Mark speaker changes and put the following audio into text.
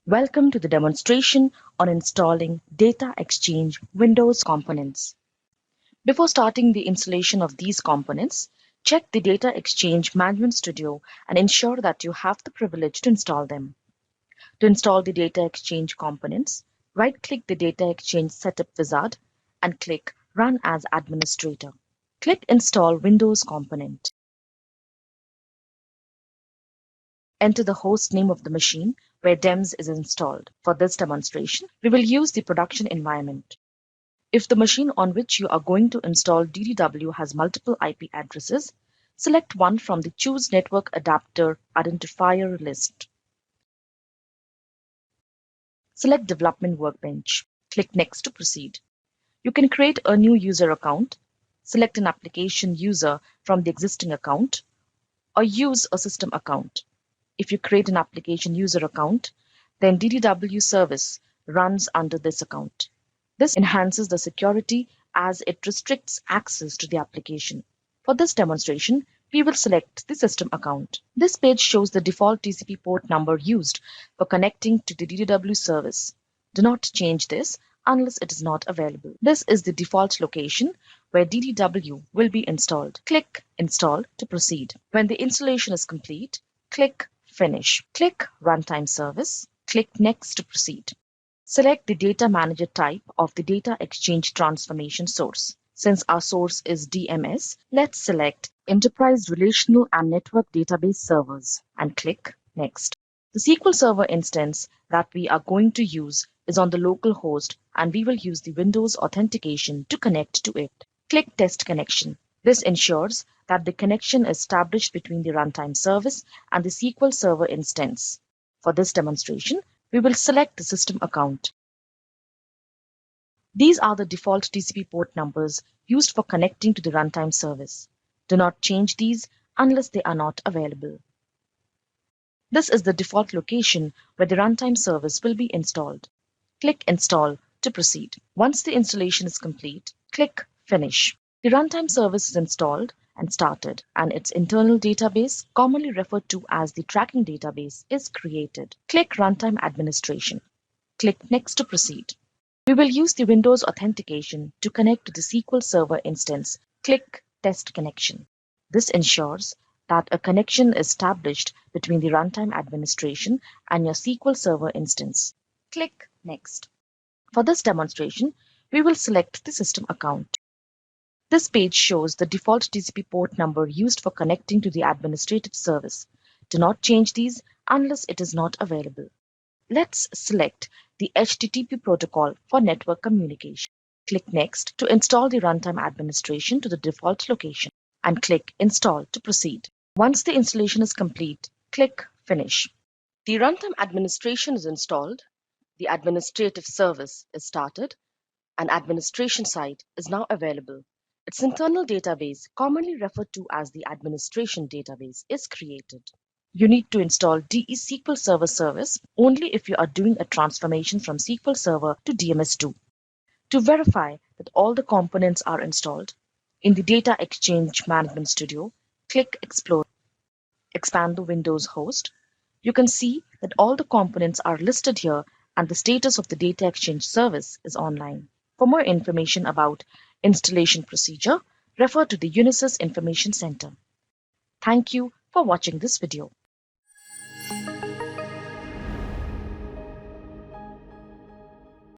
Speaker 1: Welcome to the demonstration on installing Data Exchange Windows components. Before starting the installation of these components, check the Data Exchange Management Studio and ensure that you have the privilege to install them. To install the Data Exchange components, right-click the Data Exchange Setup Wizard and click Run as Administrator. Click Install Windows component. Enter the host name of the machine where DEMS is installed. For this demonstration, we will use the production environment. If the machine on which you are going to install DDW has multiple IP addresses, select one from the Choose Network Adapter Identifier list. Select Development Workbench. Click Next to proceed. You can create a new user account, select an application user from the existing account, or use a system account. If you create an application user account, then DDW service runs under this account. This enhances the security as it restricts access to the application. For this demonstration, we will select the system account. This page shows the default TCP port number used for connecting to the DDW service. Do not change this unless it is not available. This is the default location where DDW will be installed. Click Install to proceed. When the installation is complete, click Finish. Click Runtime Service. Click Next to proceed. Select the data manager type of the data exchange transformation source. Since our source is DMS, let's select Enterprise Relational and Network Database Servers and click Next. The SQL Server instance that we are going to use is on the local host and we will use the Windows authentication to connect to it. Click Test Connection. This ensures that the connection is established between the runtime service and the SQL Server instance. For this demonstration, we will select the system account. These are the default TCP port numbers used for connecting to the runtime service. Do not change these unless they are not available. This is the default location where the runtime service will be installed. Click Install to proceed. Once the installation is complete, click Finish. The runtime service is installed and started, and its internal database, commonly referred to as the tracking database, is created. Click Runtime Administration. Click Next to proceed. We will use the Windows authentication to connect to the SQL Server instance. Click Test Connection. This ensures that a connection is established between the runtime administration and your SQL Server instance. Click Next. For this demonstration, we will select the system account. This page shows the default TCP port number used for connecting to the administrative service. Do not change these unless it is not available. Let's select the HTTP protocol for network communication. Click Next to install the runtime administration to the default location and click Install to proceed. Once the installation is complete, click Finish. The runtime administration is installed, the administrative service is started, and administration site is now available. Its internal database, commonly referred to as the administration database, is created. You need to install DE SQL Server service only if you are doing a transformation from SQL Server to DMS2. To verify that all the components are installed, in the Data Exchange Management Studio, click Explore. Expand the Windows host. You can see that all the components are listed here and the status of the Data Exchange service is online. For more information about installation procedure, refer to the Unisys Information Center. Thank you for watching this video.